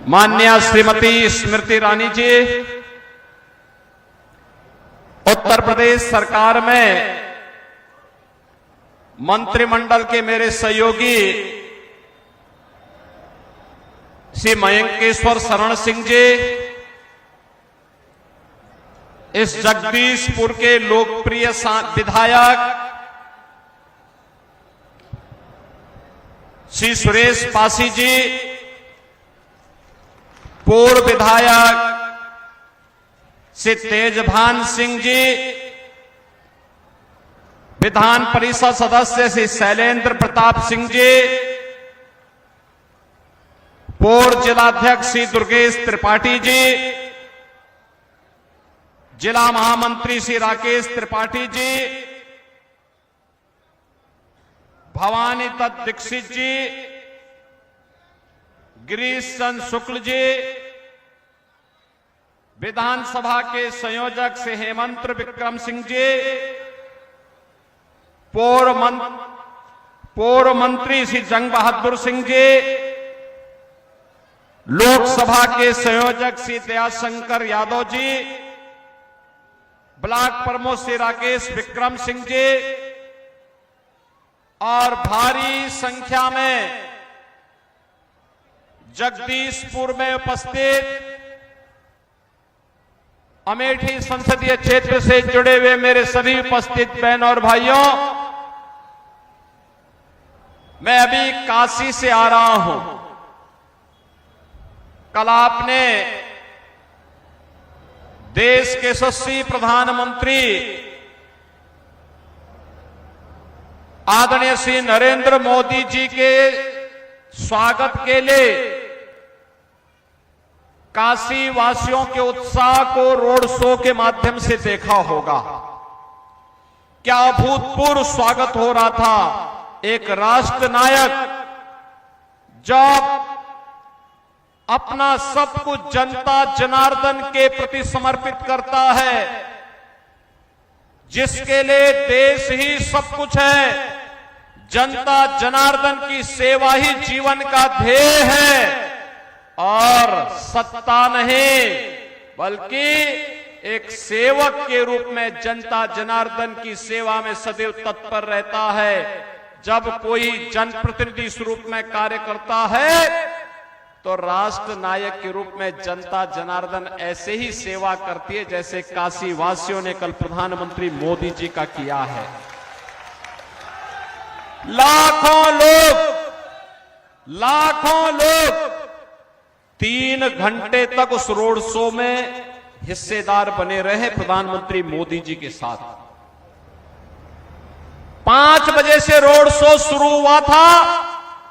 माननीय श्रीमती स्मृति ईरानी जी, उत्तर प्रदेश सरकार में मंत्रिमंडल के मेरे सहयोगी श्री मयंकेश्वर शरण सिंह जी, इस जगदीशपुर के लोकप्रिय विधायक श्री सुरेश पासी जी, पूर्व विधायक श्री तेजभान सिंह जी, विधान परिषद सदस्य श्री शैलेंद्र प्रताप सिंह जी, पूर्व जिलाध्यक्ष श्री दुर्गेश त्रिपाठी जी, जिला महामंत्री श्री राकेश त्रिपाठी जी, भवानी दत्त दीक्षित जी, गिरीश चंद्र शुक्ल जी, विधानसभा के संयोजक श्री हेमंत विक्रम सिंह जी, पूर्व मंत्री श्री जंग बहादुर सिंह जी, लोकसभा के संयोजक श्री दयाशंकर यादव जी, ब्लॉक प्रमुख श्री राकेश विक्रम सिंह जी और भारी संख्या में जगदीशपुर में उपस्थित अमेठी संसदीय क्षेत्र से जुड़े हुए मेरे सभी उपस्थित बहनों और भाइयों, मैं अभी काशी से आ रहा हूं। कल आपने देश के यशस्वी प्रधानमंत्री आदरणीय श्री नरेंद्र मोदी जी के स्वागत के लिए काशी वासियों के उत्साह को रोड शो के माध्यम से देखा होगा। क्या अभूतपूर्व स्वागत हो रहा था। एक राष्ट्र नायक जब अपना सब कुछ जनता जनार्दन के प्रति समर्पित करता है, जिसके लिए देश ही सब कुछ है, जनता जनार्दन की सेवा ही जीवन का ध्येय है और सत्ता नहीं बल्कि एक सेवक के रूप में जनता जनार्दन की सेवा में सदैव तत्पर रहता है। जब कोई जनप्रतिनिधि स्वरूप में कार्य करता है तो राष्ट्र नायक के रूप में जनता जनार्दन ऐसे ही सेवा करती है जैसे काशी वासियों ने कल प्रधानमंत्री मोदी जी का किया है। लाखों लोग 3 घंटे तक उस रोड शो में हिस्सेदार बने रहे प्रधानमंत्री मोदी जी के साथ। 5 बजे से रोड शो शुरू हुआ था,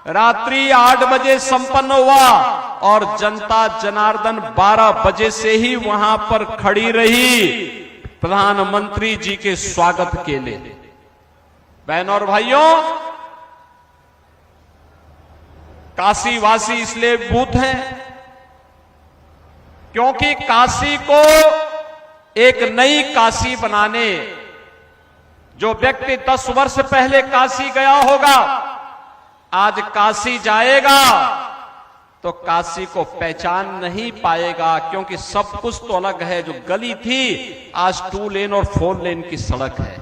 रात्रि 8 बजे संपन्न हुआ और जनता जनार्दन 12 बजे से ही वहां पर खड़ी रही प्रधानमंत्री जी के स्वागत के लिए। बहनों और भाइयों, काशी वासी इसलिए भूत हैं क्योंकि काशी को एक नई काशी बनाने, जो व्यक्ति 10 वर्ष पहले काशी गया होगा आज काशी जाएगा तो काशी को पहचान नहीं पाएगा, क्योंकि सब कुछ तो अलग है। जो गली थी आज 2 लेन और 4 लेन की सड़क है।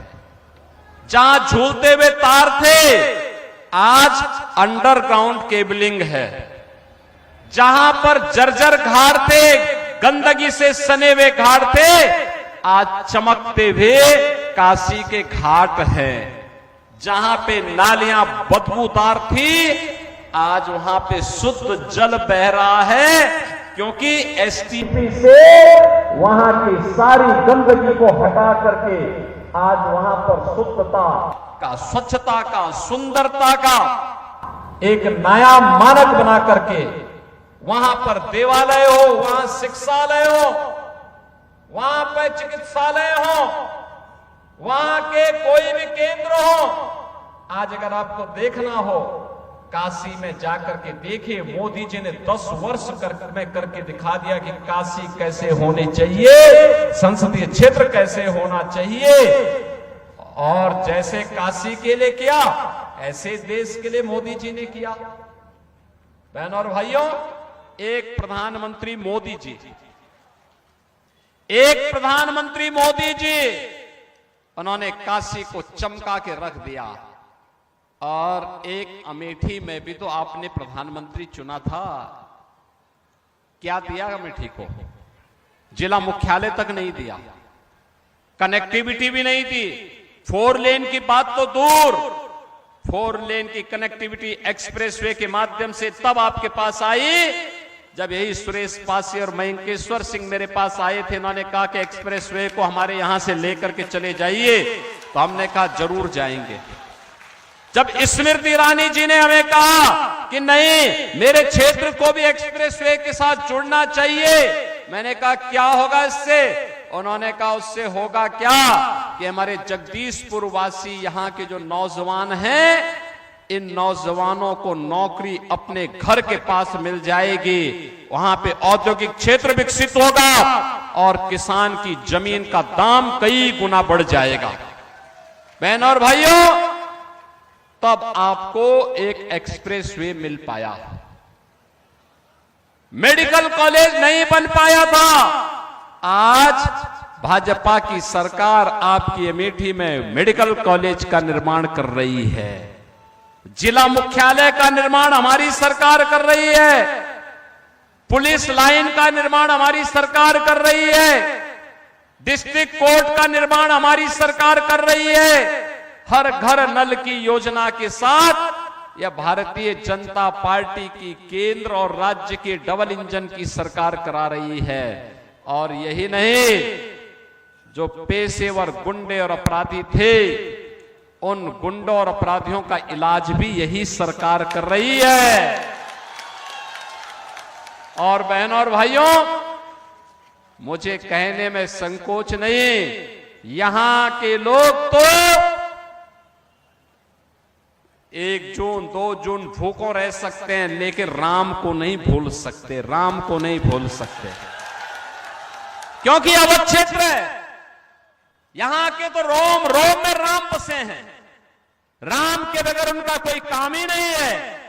जहां झूलते हुए तार थे आज अंडरग्राउंड केबलिंग है। जहां पर जर्जर घाट थे, गंदगी से सने हुए घाट थे, आज चमकते हुए काशी के घाट हैं। जहां पे नालियां बदबूदार थी आज वहां पे शुद्ध जल बह रहा है, क्योंकि एसटीपी से वहां की सारी गंदगी को हटा करके आज वहां पर शुद्धता का, स्वच्छता का, सुंदरता का एक नया मानक बना करके वहां पर देवालय हो, वहां शिक्षालय हो, वहां पर चिकित्सालय हो, वहां के कोई भी केंद्र हो। आज अगर आपको देखना हो काशी में जाकर के देखिए, मोदी जी ने 10 वर्ष में करके दिखा दिया कि काशी कैसे होनी चाहिए, संसदीय क्षेत्र कैसे होना चाहिए। और जैसे काशी के लिए किया ऐसे देश के लिए मोदी जी ने किया। बहनों और भाइयों, एक प्रधानमंत्री मोदी जी, एक प्रधानमंत्री मोदी जी, उन्होंने काशी को चमका के रख दिया। और एक अमेठी में भी तो आपने प्रधानमंत्री चुना था, क्या दिया अमेठी को? जिला मुख्यालय तक नहीं दिया, कनेक्टिविटी भी नहीं दी। 4 लेन की बात तो दूर, 4 लेन की कनेक्टिविटी एक्सप्रेसवे के माध्यम से तब आपके पास आई जब यही सुरेश पासी और मयंकेश्वर सिंह मेरे पास आए थे। उन्होंने कहा कि एक्सप्रेसवे को हमारे यहां से लेकर के चले जाइए, तो हमने कहा जरूर जाएंगे। जब स्मृति ईरानी जी ने हमें कहा कि नहीं, मेरे क्षेत्र को भी एक्सप्रेसवे के साथ जुड़ना चाहिए, मैंने कहा क्या होगा इससे? उन्होंने कहा उससे होगा क्या कि हमारे जगदीशपुर वासी यहाँ के जो नौजवान हैं, इन नौजवानों को नौकरी अपने घर के पास मिल जाएगी, वहां पे औद्योगिक क्षेत्र विकसित होगा और किसान की जमीन का दाम कई गुना बढ़ जाएगा। बहनों और भाइयों, तब आपको एक एक्सप्रेसवे मिल पाया। मेडिकल कॉलेज नहीं बन पाया था। आज भाजपा की सरकार आपकी अमेठी में मेडिकल कॉलेज का निर्माण कर रही है, जिला मुख्यालय का निर्माण हमारी सरकार कर रही है, पुलिस लाइन का निर्माण हमारी सरकार कर रही है, डिस्ट्रिक्ट कोर्ट का निर्माण हमारी सरकार कर रही है। हर घर नल की योजना के साथ यह भारतीय जनता पार्टी की केंद्र और राज्य के डबल इंजन की सरकार करा रही है। और यही नहीं, जो पेशेवर गुंडे और अपराधी थे, उन गुंडों और अपराधियों का इलाज भी यही सरकार कर रही है। और बहनों और भाइयों, मुझे कहने में संकोच नहीं, यहां के लोग तो 1 जून 2 जून भूखों रह सकते हैं, लेकिन राम को नहीं भूल सकते, राम को नहीं भूल सकते, क्योंकि अवध क्षेत्र है। यहां के तो रोम रोम में राम बसे हैं, राम के बगैर उनका कोई काम ही नहीं है।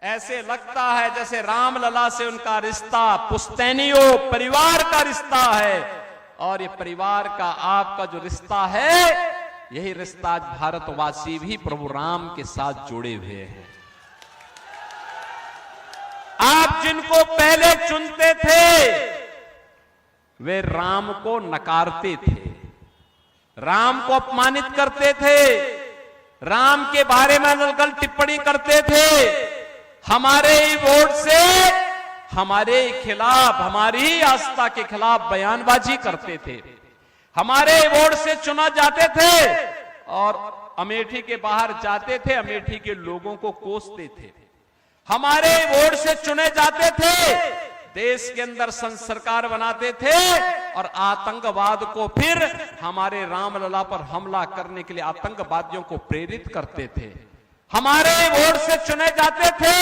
ऐसे लगता है जैसे रामलला से उनका रिश्ता पुश्तैनियों परिवार का रिश्ता है, और ये परिवार का आपका जो रिश्ता है, यही रिश्ता आज भारतवासी भी प्रभु राम के साथ जुड़े हुए हैं। आप जिनको पहले चुनते थे, वे राम को नकारते थे, राम को अपमानित करते थे, राम के बारे में गलत टिप्पणी करते थे, हमारे ही वोट से हमारे खिलाफ, हमारी ही आस्था के खिलाफ बयानबाजी करते थे, हमारे वोट से चुना जाते थे और अमेठी के बाहर जाते थे, अमेठी के लोगों को कोसते थे। हमारे वोट से चुने जाते थे, देश के अंदर सरकार बनाते थे और आतंकवाद को फिर हमारे रामलला पर हमला करने के लिए आतंकवादियों को प्रेरित करते थे। हमारे वोट से चुने जाते थे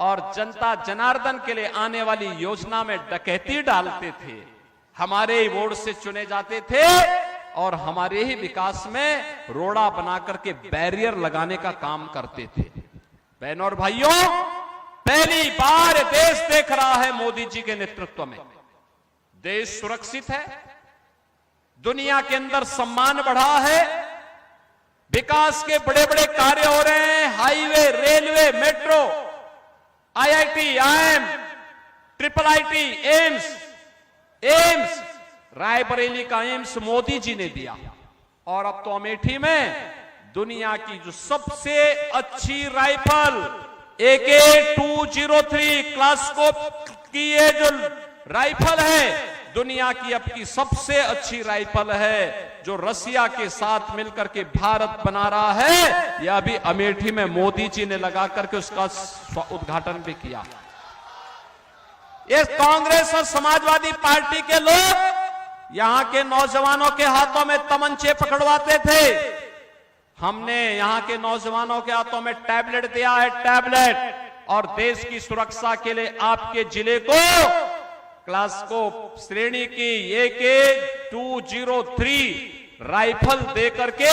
और जनता जनार्दन के लिए आने वाली योजना में डकैती डालते थे। हमारे वोट से चुने जाते थे और हमारे ही विकास में रोड़ा बना करके बैरियर लगाने का काम करते थे। बहनों और भाइयों, पहली बार देश देख रहा है मोदी जी के नेतृत्व में, देश सुरक्षित है, दुनिया के अंदर सम्मान बढ़ा है, विकास के बड़े बड़े कार्य हो रहे हैं, highway, railway, metro, IIT, IIM, triple IT, AIIMS, Raebareli का एम्स मोदी जी ने दिया। और अब तो अमेठी में दुनिया की जो सबसे अच्छी राइफल AK-203 क्लास्कोप की ये जो राइफल है, दुनिया की अब की सबसे अच्छी राइफल है, जो रसिया के साथ मिलकर के भारत बना रहा है। यह अभी अमेठी में मोदी जी ने लगा करके उसका उद्घाटन भी किया। ये कांग्रेस और समाजवादी पार्टी के लोग यहां के नौजवानों के हाथों में तमंचे पकड़वाते थे। हमने यहां के नौजवानों के हाथों में टैबलेट दिया है, टैबलेट, और देश की सुरक्षा के लिए आपके जिले को क्लास्कोप श्रेणी की AK-203 राइफल देकर के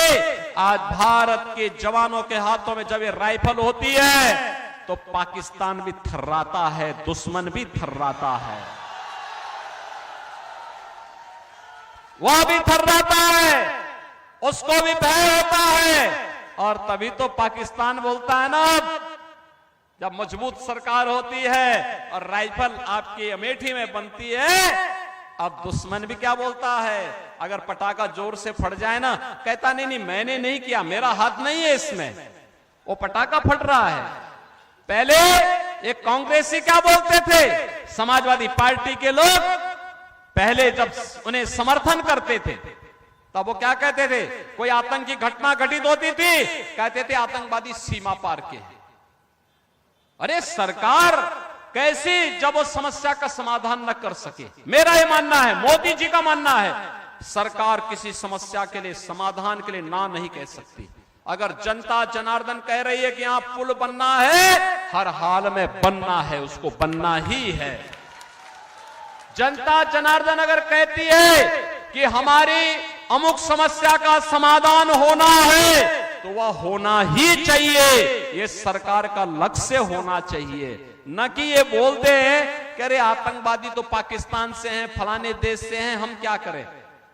आज भारत के जवानों के हाथों में जब ये राइफल होती है तो पाकिस्तान भी थर्राता है, दुश्मन भी थर्राता है, वह भी थर्राता है, उसको भी भय होता है। और तभी तो पाकिस्तान बोलता है ना, जब मजबूत सरकार होती है और राइफल आपकी अमेठी में बनती है, अब दुश्मन भी क्या बोलता है, अगर पटाखा जोर से फट जाए ना, कहता नहीं नहीं मैंने नहीं किया, मेरा हाथ नहीं है इसमें, वो पटाखा फट रहा है। पहले एक कांग्रेसी क्या बोलते थे, समाजवादी पार्टी के लोग पहले जब उन्हें समर्थन करते थे तब वो क्या कहते थे, कोई आतंकी घटना घटित होती थी, कहते थे आतंकवादी सीमा पार के। अरे सरकार कैसी, जब वो समस्या का समाधान न कर सके। मेरा ये मानना है, मोदी जी का मानना है, सरकार किसी समस्या के लिए, समाधान के लिए ना नहीं कह सकती। अगर जनता जनार्दन कह रही है कि यहां पुल बनना है, हर हाल में बनना है, उसको बनना ही है। जनता जनार्दन अगर कहती है कि हमारी अमुक समस्या का समाधान होना है, तो वह होना ही चाहिए। ये सरकार का लक्ष्य होना चाहिए, न कि ये बोलते हैं कि अरे आतंकवादी तो पाकिस्तान से हैं, फलाने देश से हैं, हम क्या करें।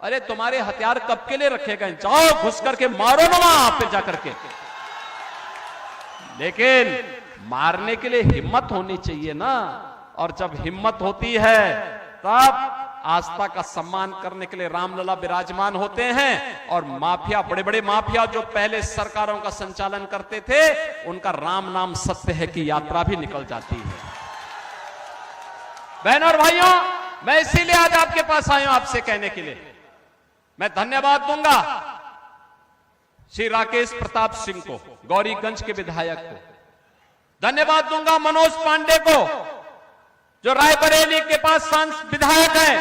अरे तुम्हारे हथियार कब के लिए रखे गए, जाओ घुस करके मारो ना वहां पे जाकर के। लेकिन मारने के लिए हिम्मत होनी चाहिए ना, और जब हिम्मत होती है तब आस्था का सम्मान करने के लिए रामलला विराजमान होते हैं। और माफिया, बड़े बड़े माफिया जो पहले सरकारों का संचालन करते थे, उनका राम नाम सत्य है कि यात्रा भी निकल जाती है। बहनों और भाइयों, मैं इसीलिए आज आपके पास आया हूं, आपसे कहने के लिए मैं धन्यवाद दूंगा श्री राकेश प्रताप सिंह को, गौरीगंज के विधायक को। धन्यवाद दूंगा मनोज पांडे को, जो रायबरेली के पास विधायक है।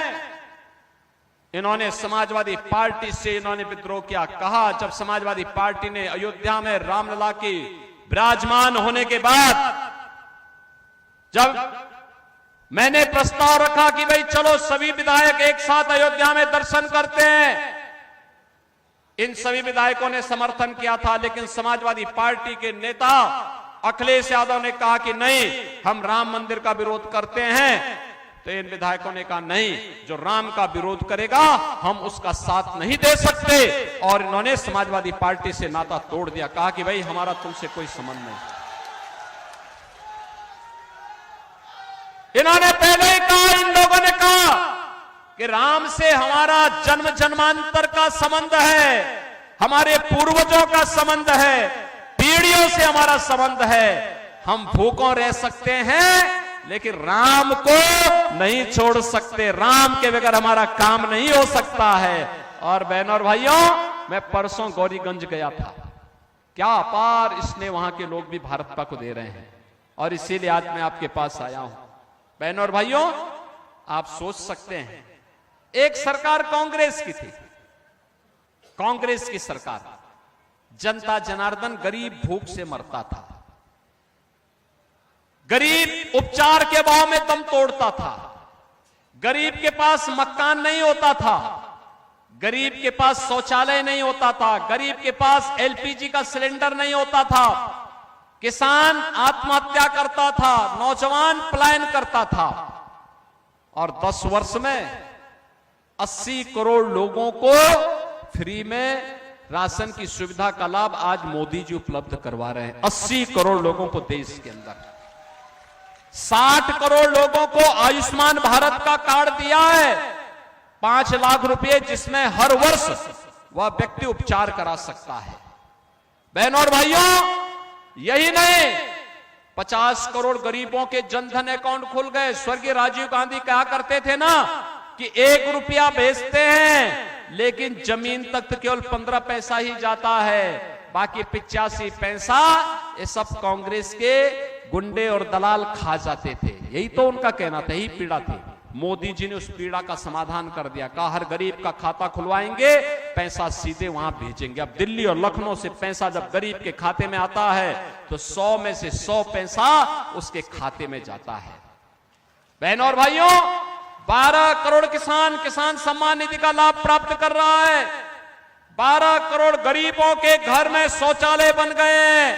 इन्होंने समाजवादी पार्टी से इन्होंने विद्रोह किया। कहा, जब समाजवादी पार्टी ने अयोध्या में रामलला की विराजमान होने के बाद, जब मैंने प्रस्ताव रखा कि भाई चलो सभी विधायक एक साथ अयोध्या में दर्शन करते हैं, इन सभी विधायकों ने समर्थन किया था। लेकिन समाजवादी पार्टी के नेता अखिलेश यादव ने कहा कि नहीं, हम राम मंदिर का विरोध करते हैं। तो इन विधायकों ने कहा नहीं, जो राम का विरोध करेगा हम उसका साथ नहीं दे सकते, और इन्होंने समाजवादी पार्टी से नाता तोड़ दिया। कहा कि भाई हमारा तुमसे कोई संबंध नहीं। इन्होंने पहले ही कहा, इन लोगों ने कहा कि राम से हमारा जन्म जन्मांतर का संबंध है, हमारे पूर्वजों का संबंध है, पीढ़ियों से हमारा संबंध है। हम भूखों रह सकते हैं लेकिन राम को नहीं छोड़ सकते, राम के बगैर हमारा काम नहीं हो सकता है। और बहनों और भाइयों, मैं परसों गौरीगंज गया था, क्या अपार स्नेह वहां के लोग भी भाजपा को दे रहे हैं, और इसीलिए आज मैं आपके पास आया हूं। बहनों और भाइयों, आप सोच सकते हैं, एक सरकार कांग्रेस की थी, कांग्रेस की सरकार, जनता जनार्दन गरीब भूख से मरता था, गरीब उपचार के अभाव में दम तोड़ता था, गरीब के पास मकान नहीं होता था, गरीब के पास शौचालय नहीं होता था, गरीब के पास एलपीजी का सिलेंडर नहीं होता था, किसान आत्महत्या करता था, नौजवान पलायन करता था। और 10 वर्ष में 80 करोड़ लोगों को फ्री में राशन की सुविधा का लाभ आज मोदी जी उपलब्ध करवा रहे हैं। 80 करोड़ लोगों को देश के अंदर, 60 करोड़ लोगों को आयुष्मान भारत का कार्ड दिया है, 5 लाख रुपए, जिसमें हर वर्ष वह व्यक्ति उपचार करा सकता है। बहनों और भाइयों, यही नहीं, 50 करोड़ गरीबों के जनधन अकाउंट खुल गए। स्वर्गीय राजीव गांधी कहा करते थे ना कि 1 रुपया भेजते हैं लेकिन जमीन तक तो केवल 15 पैसा ही जाता है, बाकी 85 पैसा ये सब कांग्रेस के गुंडे और दलाल खा जाते थे। यही तो उनका कहना था, यही पीड़ा थी। मोदी जी ने उस पीड़ा का समाधान कर दिया। कहा हर गरीब का खाता खुलवाएंगे, पैसा सीधे वहां भेजेंगे। अब दिल्ली और लखनऊ से पैसा जब गरीब के खाते में आता है तो 100 में से 100 पैसा उसके खाते में जाता है। बहनों और भाइयों, 12 करोड़ किसान सम्मान निधि का लाभ प्राप्त कर रहा है। 12 करोड़ गरीबों के घर में शौचालय बन गए हैं।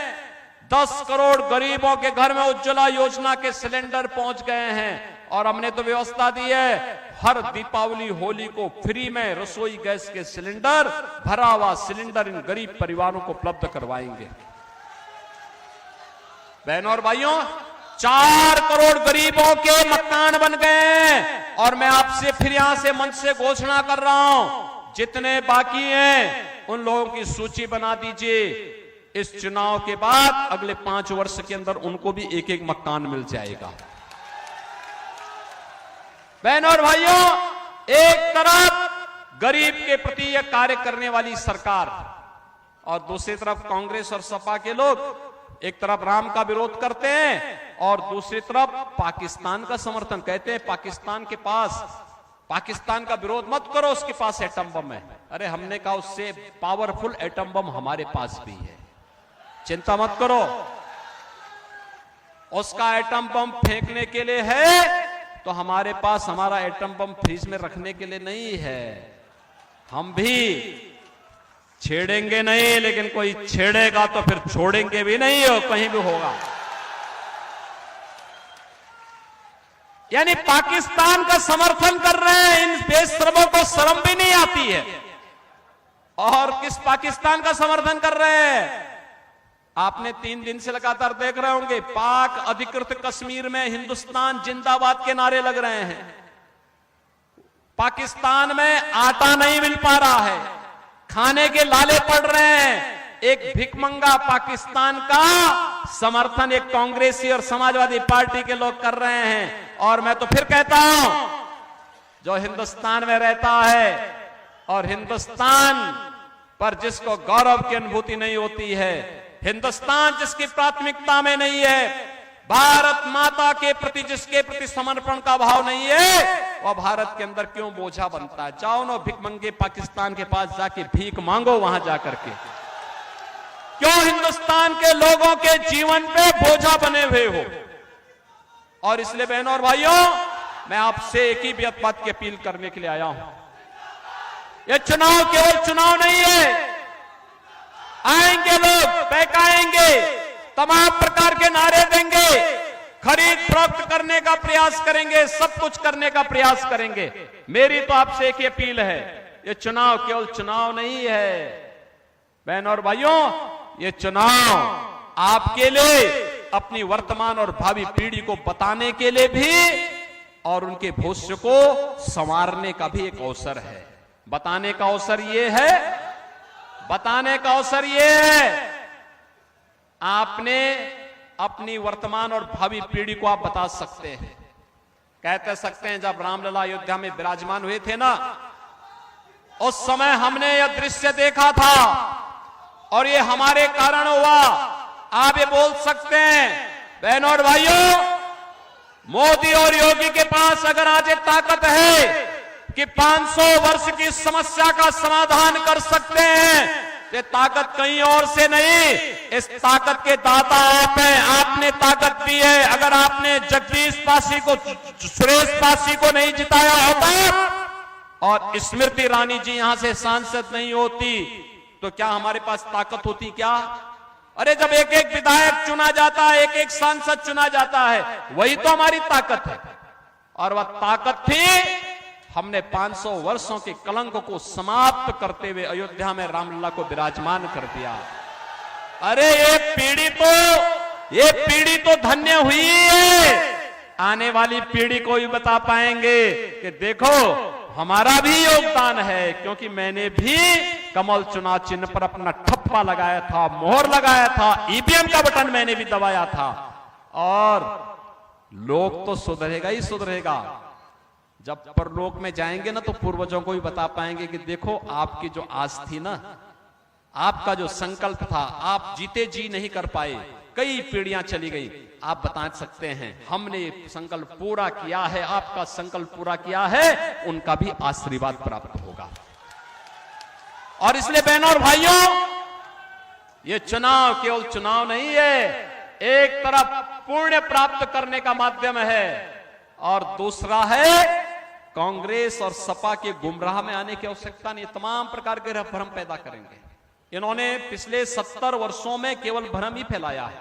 10 करोड़ गरीबों के घर में उज्ज्वला योजना के सिलेंडर पहुंच गए हैं और हमने तो व्यवस्था दी है हर दीपावली होली को फ्री में रसोई गैस के सिलेंडर, भरा हुआ सिलेंडर इन गरीब परिवारों को उपलब्ध करवाएंगे। बहनों और भाइयों, 4 करोड़ गरीबों के मकान बन गए हैं और मैं आपसे फिर यहां से मंच से घोषणा कर रहा हूं, जितने बाकी हैं उन लोगों की सूची बना दीजिए। इस चुनाव के बाद अगले 5 वर्ष के अंदर उनको भी एक एक मकान मिल जाएगा। बहनों और भाइयों, एक तरफ गरीब के प्रति यह कार्य करने वाली सरकार और दूसरी तरफ कांग्रेस और सपा के लोग एक तरफ राम का विरोध करते हैं और दूसरी तरफ पाकिस्तान का समर्थन, कहते हैं पाकिस्तान का विरोध मत करो, उसके पास एटम बम है। अरे हमने कहा उससे पावरफुल एटम बम हमारे पास भी है, चिंता मत करो। उसका एटम बम फेंकने के लिए है तो हमारे पास हमारा एटम बम फ्रीज में रखने के लिए नहीं है। हम भी छेड़ेंगे नहीं, लेकिन कोई छेड़ेगा तो फिर छोड़ेंगे भी नहीं, हो कहीं भी होगा। यानी पाकिस्तान का समर्थन कर रहे हैं, इन बेशरमों को शर्म भी नहीं आती है। और किस पाकिस्तान का समर्थन कर रहे हैं? आपने 3 दिन से लगातार देख रहे होंगे, पाक अधिकृत कश्मीर में हिंदुस्तान जिंदाबाद के नारे लग रहे हैं। पाकिस्तान में आटा नहीं मिल पा रहा है, खाने के लाले पड़ रहे हैं। एक भिखमंगा पाकिस्तान का समर्थन एक कांग्रेसी और समाजवादी पार्टी के लोग कर रहे हैं। और मैं तो फिर कहता हूं, जो हिंदुस्तान में रहता है और हिंदुस्तान पर जिसको गौरव की अनुभूति नहीं होती है, हिंदुस्तान जिसकी प्राथमिकता में नहीं है, भारत माता के प्रति जिसके प्रति समर्पण का भाव नहीं है, वह भारत के अंदर क्यों बोझा बनता है? जाओ ना भिखमंगे पाकिस्तान के पास जाके भीख मांगो, वहां जाकर के। क्यों हिंदुस्तान के लोगों के जीवन पे बोझा बने हुए हो? और इसलिए बहनों और भाइयों, मैं आपसे एक ही बात की अपील करने के लिए आया हूं। यह चुनाव केवल चुनाव नहीं है। आएंगे लोग, बहकाएंगे, तमाम प्रकार के नारे देंगे, खरीद फरोख्त करने का प्रयास करेंगे, सब कुछ करने का प्रयास करेंगे। मेरी तो आपसे एक ही अपील है, ये चुनाव केवल चुनाव नहीं है बहनों और भाइयों, ये चुनाव आपके लिए, अपनी वर्तमान और भावी पीढ़ी को बताने के लिए भी और उनके भविष्य को संवारने का भी एक अवसर है। बताने का अवसर ये है, आपने अपनी वर्तमान और भावी पीढ़ी को आप बता सकते हैं। कहते सकते हैं, जब रामलला अयोध्या में विराजमान हुए थे ना, उस समय हमने यह दृश्य देखा था और ये हमारे कारण हुआ। आप ये बोल सकते हैं बहनों और भाइयों, मोदी और योगी के पास अगर आज ये ताकत है कि 500 वर्ष की समस्या का समाधान कर सकते हैं, ये ताकत कहीं और से नहीं, इस ताकत के दाता आप हैं। आपने ताकत दी है। अगर आपने जगदीश पासी को, सुरेश पासी को नहीं जिताया होता और स्मृति ईरानी जी यहां से सांसद नहीं होती, तो क्या हमारे पास ताकत होती क्या? अरे जब एक एक विधायक चुना जाता है, एक एक सांसद चुना जाता है, वही तो हमारी ताकत है। और वह ताकत थी, हमने 500 वर्षों के कलंक को समाप्त करते हुए अयोध्या में रामलला को विराजमान कर दिया। अरे ये पीढ़ी तो धन्य हुई है। आने वाली पीढ़ी को भी बता पाएंगे कि देखो हमारा भी योगदान है, क्योंकि मैंने भी कमल चुनाव चिन्ह पर अपना ठप्पा लगाया था, मोहर लगाया था, ईवीएम का बटन मैंने भी दबाया था। और लोग तो सुधरेगा ही सुधरेगा। जब परलोक में जाएंगे ना, तो पूर्वजों को भी बता पाएंगे कि देखो आपकी जो आस थी ना, आपका जो संकल्प था, आप जीते जी नहीं कर पाए, कई पीढ़ियां चली गई, आप बता सकते हैं हमने संकल्प पूरा किया है, आपका संकल्प पूरा किया है, उनका भी आशीर्वाद प्राप्त होगा। और इसलिए बहनों और भाइयों, ये चुनाव केवल चुनाव नहीं है, एक तरफ पुण्य प्राप्त करने का माध्यम है और दूसरा है कांग्रेस और सपा के गुमराह में आने की आवश्यकता नहीं। तमाम प्रकार के भ्रम पैदा करेंगे। इन्होंने पिछले 70 वर्षों में केवल भ्रम ही फैलाया है।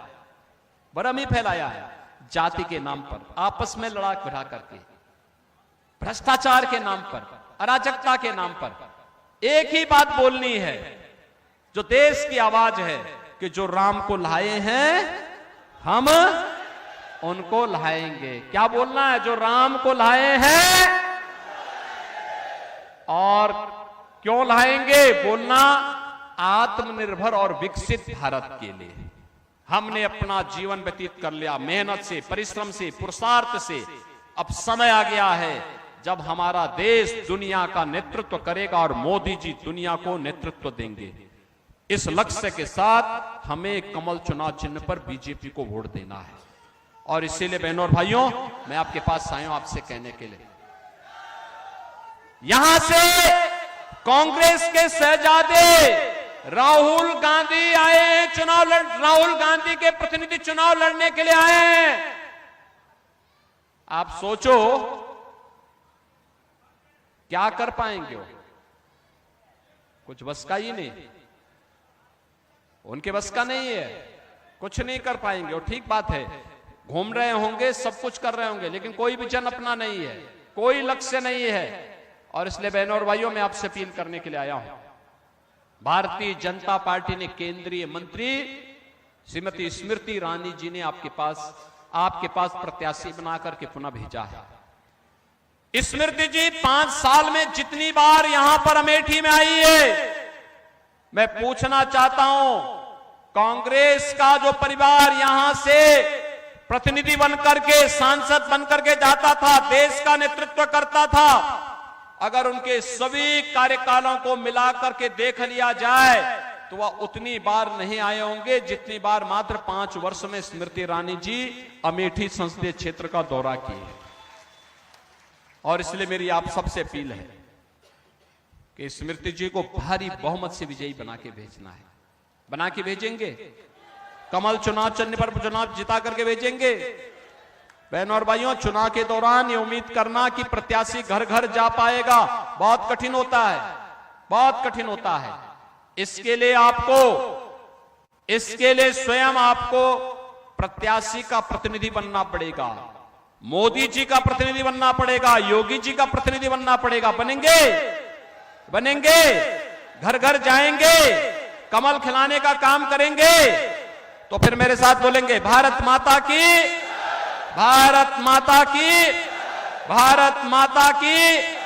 भरम ही फैलाया है जाति के नाम पर, आपस में लड़ा भिड़ा करके, भ्रष्टाचार के नाम पर, अराजकता के नाम पर। एक ही बात बोलनी है जो देश की आवाज है कि जो राम को लाए हैं हम उनको लाएंगे। क्या बोलना है? जो राम को लाए हैं। और क्यों लाएंगे? बोलना आत्मनिर्भर और विकसित भारत के लिए। हमने अपना जीवन व्यतीत कर लिया मेहनत से, परिश्रम से, पुरुषार्थ से। अब समय आ गया है जब हमारा देश दुनिया का नेतृत्व करेगा और मोदी जी दुनिया को नेतृत्व देंगे। इस लक्ष्य के साथ हमें कमल चुनाव चिन्ह पर बीजेपी को वोट देना है। और इसीलिए बहनों और भाइयों, मैं आपके पास आया हूं आपसे कहने के लिए, यहां से कांग्रेस के शहजादे राहुल गांधी आए हैं राहुल गांधी के प्रतिनिधि चुनाव लड़ने के लिए आए हैं। आप सोचो क्या कर पाएंगे वो? कुछ बस का ही नहीं, उनके बस का नहीं है, कुछ नहीं कर पाएंगे। और ठीक बात है, घूम रहे होंगे, सब कुछ कर रहे होंगे, लेकिन कोई विजन अपना नहीं है, कोई लक्ष्य नहीं है। और इसलिए बहनों और भाइयों, मैं आपसे अपील करने के लिए आया हूं। भारतीय जनता पार्टी ने केंद्रीय मंत्री श्रीमती स्मृति ईरानी जी ने आपके पास प्रत्याशी बनाकर के पुनः भेजा है। स्मृति जी 5 साल में जितनी बार यहां पर अमेठी में आई है, मैं पूछना चाहता हूं, कांग्रेस का जो परिवार यहां से प्रतिनिधि बनकर के, सांसद बनकर के जाता था, देश का नेतृत्व करता था, अगर उनके सभी कार्यकालों को मिलाकर के देख लिया जाए तो वह उतनी बार नहीं आए होंगे जितनी बार मात्र 5 वर्ष में स्मृति ईरानी जी अमेठी संसदीय क्षेत्र का दौरा किए। और इसलिए मेरी आप सबसे अपील है कि स्मृति जी को भारी बहुमत से विजयी बना के भेजना है। बना के भेजेंगे, कमल चुनाव चिन्ह पर चुनाव जिता करके भेजेंगे। बहनों और भाइयों, चुनाव के दौरान ये उम्मीद करना कि प्रत्याशी घर घर जा पाएगा बहुत कठिन होता है, बहुत कठिन होता है। इसके लिए स्वयं आपको प्रत्याशी का प्रतिनिधि बनना पड़ेगा, मोदी जी का प्रतिनिधि बनना पड़ेगा, योगी जी का प्रतिनिधि बनना पड़ेगा। बनेंगे, घर घर जाएंगे, कमल खिलाने का काम करेंगे। तो फिर मेरे साथ बोलेंगे, भारत माता की, भारत माता की, भारत माता की।